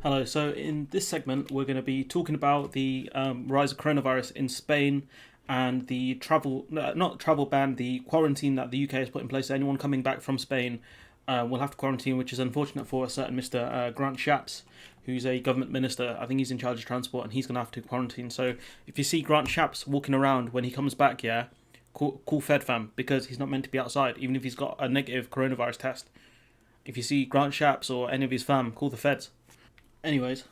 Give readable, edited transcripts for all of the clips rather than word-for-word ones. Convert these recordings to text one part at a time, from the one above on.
Hello. So in this segment, we're going to be talking about the rise of coronavirus in Spain and the travel, not travel ban, the quarantine that the UK has put in place. Anyone coming back from Spain will have to quarantine, which is unfortunate for a certain Mr. Grant Shapps, who's a government minister. I think he's in charge of transport, and he's going to have to quarantine. So if you see Grant Shapps walking around when he comes back, yeah, call Fed fam, because he's not meant to be outside, even if he's got a negative coronavirus test. If you see Grant Shapps or any of his fam, call the feds. Anyways,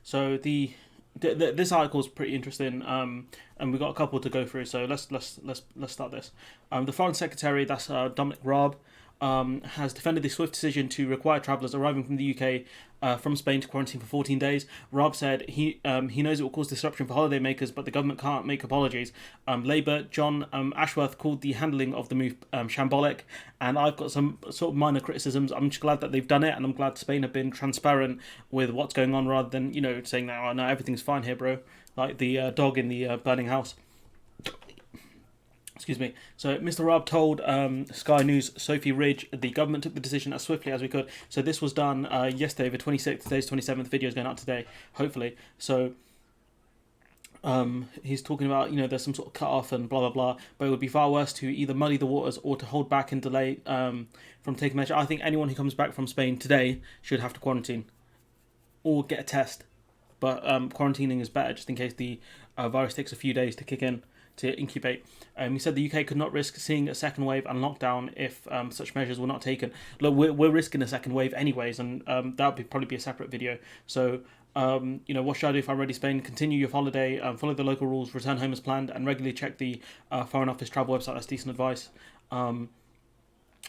so this article is pretty interesting, and we've got a couple to go through. So let's start this. The Foreign Secretary, that's Dominic Raab, has defended the swift decision to require travellers arriving from the UK from Spain to quarantine for 14 days. Raab said he knows it will cause disruption for holidaymakers, but the government can't make apologies. Labour John Ashworth called the handling of the move shambolic, and I've got some sort of minor criticisms. I'm just glad that they've done it, and I'm glad Spain have been transparent with what's going on, rather than saying that, oh no, everything's fine here, bro, like the dog in the burning house. Excuse me. So Mr. Raab told Sky News Sophie Ridge the government took the decision as swiftly as we could. So this was done yesterday, the 26th. Today's 27th. Video is going out today, hopefully. So he's talking about, there's some sort of cut off and blah blah blah, but it would be far worse to either muddy the waters or to hold back and delay from taking measure. I think anyone who comes back from Spain today should have to quarantine or get a test, but quarantining is better just in case the virus takes a few days to kick in, to incubate. He said the UK could not risk seeing a second wave and lockdown if such measures were not taken. Look, we're risking a second wave anyways, and that would probably be a separate video. So, what should I do if I'm ready, Spain? Continue your holiday, follow the local rules, return home as planned, and regularly check the Foreign Office travel website. That's decent advice.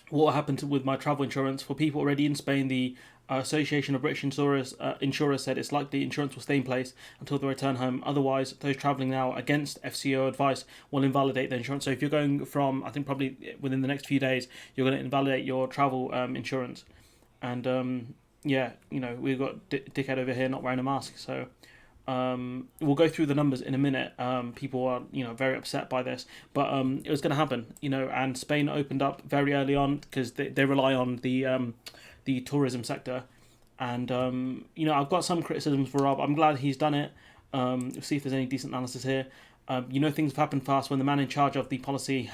What happened with my travel insurance? For people already in Spain, the Association of British Insurers said it's likely insurance will stay in place until they return home. Otherwise, those travelling now against FCO advice will invalidate their insurance. So if you're going from, I think probably within the next few days, you're going to invalidate your travel insurance. And yeah, we've got dickhead over here not wearing a mask. So we'll go through the numbers in a minute. People are, very upset by this, but it was going to happen, and Spain opened up very early on because they rely on the tourism sector, and I've got some criticisms for Rob. I'm glad he's done it. We'll see if there's any decent analysis here. Things have happened fast when the man in charge of the policy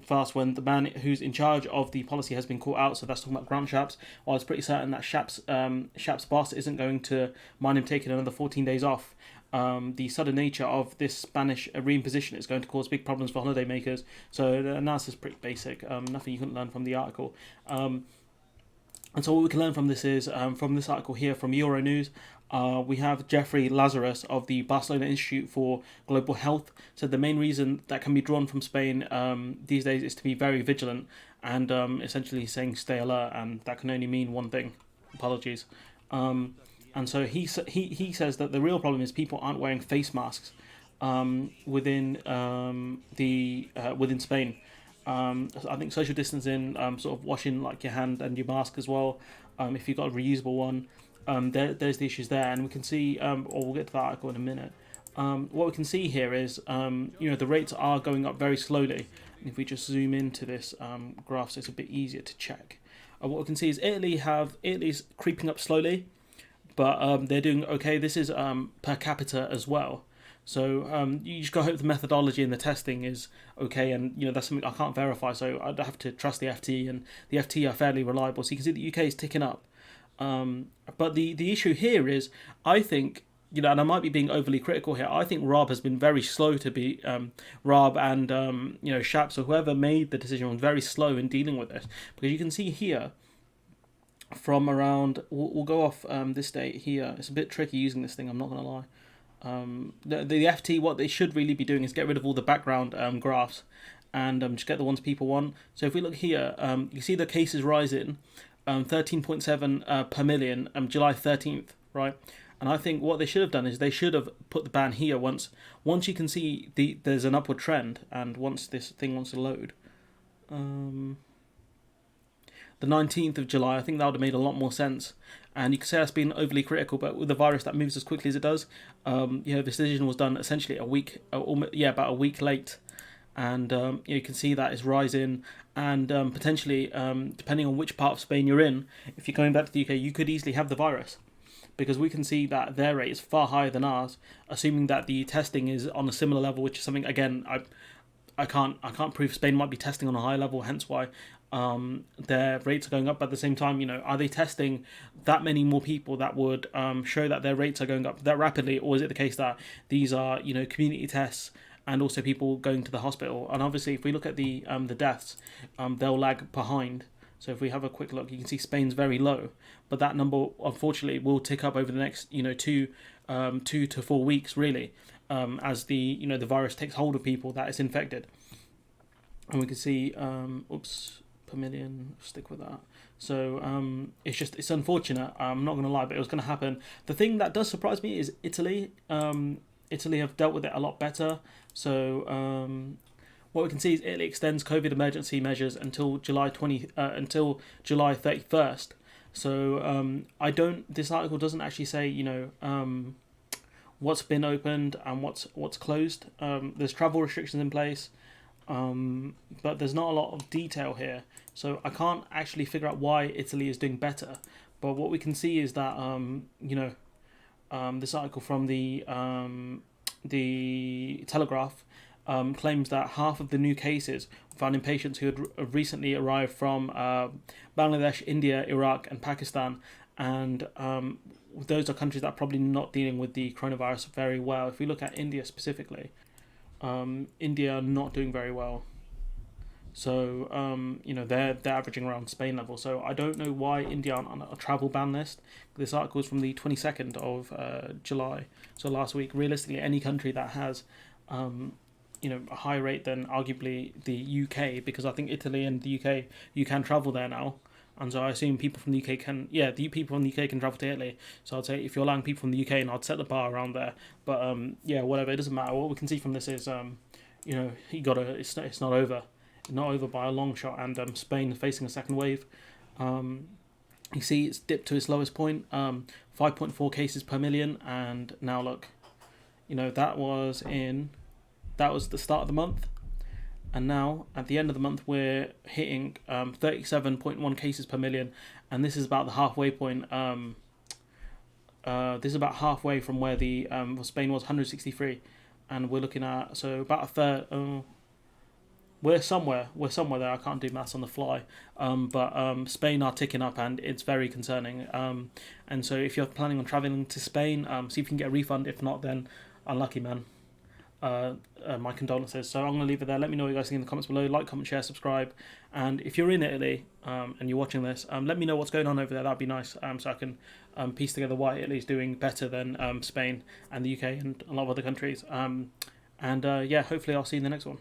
fast when the man who's in charge of the policy has been caught out. So that's talking about Grant Shapps. Well, I was pretty certain that Shapps' boss isn't going to mind him taking another 14 days off. The sudden nature of this Spanish reimposition is going to cause big problems for holidaymakers. So the analysis is pretty basic. Nothing you couldn't learn from the article. And so what we can learn from this is, from this article here from Euronews, we have Jeffrey Lazarus of the Barcelona Institute for Global Health said the main reason that can be drawn from Spain these days is to be very vigilant, and essentially saying stay alert, and that can only mean one thing: apologies. And so he says that the real problem is people aren't wearing face masks within Spain. I think social distancing, sort of washing like your hand and your mask as well. If you've got a reusable one, there's the issues there, and we can see, or we'll get to that article in a minute. What we can see here is, the rates are going up very slowly. And if we just zoom into this graph, so it's a bit easier to check. What we can see is Italy's creeping up slowly, but they're doing okay. This is per capita as well. So you just got to hope the methodology and the testing is okay, and that's something I can't verify. So I'd have to trust the FT, and the FT are fairly reliable. So you can see the UK is ticking up. But the issue here is, I think, and I might be being overly critical here, I think Rob has been very slow to be, Rob and, Shapps or whoever made the decision was very slow in dealing with this. Because you can see here, from around, we'll go off this date here. It's a bit tricky using this thing, I'm not going to lie. The FT, what they should really be doing is get rid of all the background graphs and just get the ones people want. So if we look here, you see the cases rising, 13.7 per million, July 13th, right? And I think what they should have done is they should have put the ban here once you can see there's an upward trend, and once this thing wants to load. The 19th of July, I think that would have made a lot more sense. And you could say that's been overly critical, but with the virus that moves as quickly as it does, this decision was done essentially about a week late. and you can see that it's rising, and potentially, depending on which part of Spain you're in, if you're going back to the UK, you could easily have the virus, because we can see that their rate is far higher than ours, assuming that the testing is on a similar level, which is something, again, I can't prove. Spain might be testing on a high level, hence why their rates are going up. But at the same time, are they testing that many more people that would show that their rates are going up that rapidly, or is it the case that these are community tests and also people going to the hospital? And obviously, if we look at the deaths, they'll lag behind. So if we have a quick look, you can see Spain's very low, but that number unfortunately will tick up over the next 2 to 4 weeks, really, as the virus takes hold of people that is infected. And we can see, per million, stick with that. So it's unfortunate. I'm not going to lie, but it was going to happen. The thing that does surprise me is Italy. Italy have dealt with it a lot better. So what we can see is Italy extends COVID emergency measures until July 31st. So This article doesn't actually say what's been opened and what's closed. There's travel restrictions in place, but there's not a lot of detail here. So I can't actually figure out why Italy is doing better. But what we can see is that this article from the Telegraph claims that half of the new cases were found in patients who had recently arrived from Bangladesh, India, Iraq, and Pakistan, and those are countries that are probably not dealing with the coronavirus very well. If we look at India specifically, India are not doing very well. So they're averaging around Spain level. So I don't know why India aren't on a travel ban list. This article is from the 22nd of July, so last week. Realistically, any country that has a higher rate than arguably the UK, because I think Italy and the UK, you can travel there now. And so I assume people from the UK the people from the UK can travel to Italy. So I'd say if you're allowing people from the UK, and I'd set the bar around there. But whatever, it doesn't matter. What we can see from this is, it's not over. Not over by a long shot, and Spain facing a second wave. You see it's dipped to its lowest point, 5.4 cases per million, and now look, that was the start of the month, and now at the end of the month we're hitting 37.1 cases per million, and this is about the halfway point. This is about halfway from where the Spain was 163, and we're looking at about a third. We're somewhere there. I can't do maths on the fly, but Spain are ticking up, and it's very concerning. And so if you're planning on traveling to Spain, see if you can get a refund. If not, then unlucky, man. My condolences. So I'm going to leave it there. Let me know what you guys think in the comments below. Like, comment, share, subscribe. And if you're in Italy and you're watching this, let me know what's going on over there. That'd be nice, so I can piece together why Italy's doing better than Spain and the UK and a lot of other countries. Hopefully I'll see you in the next one.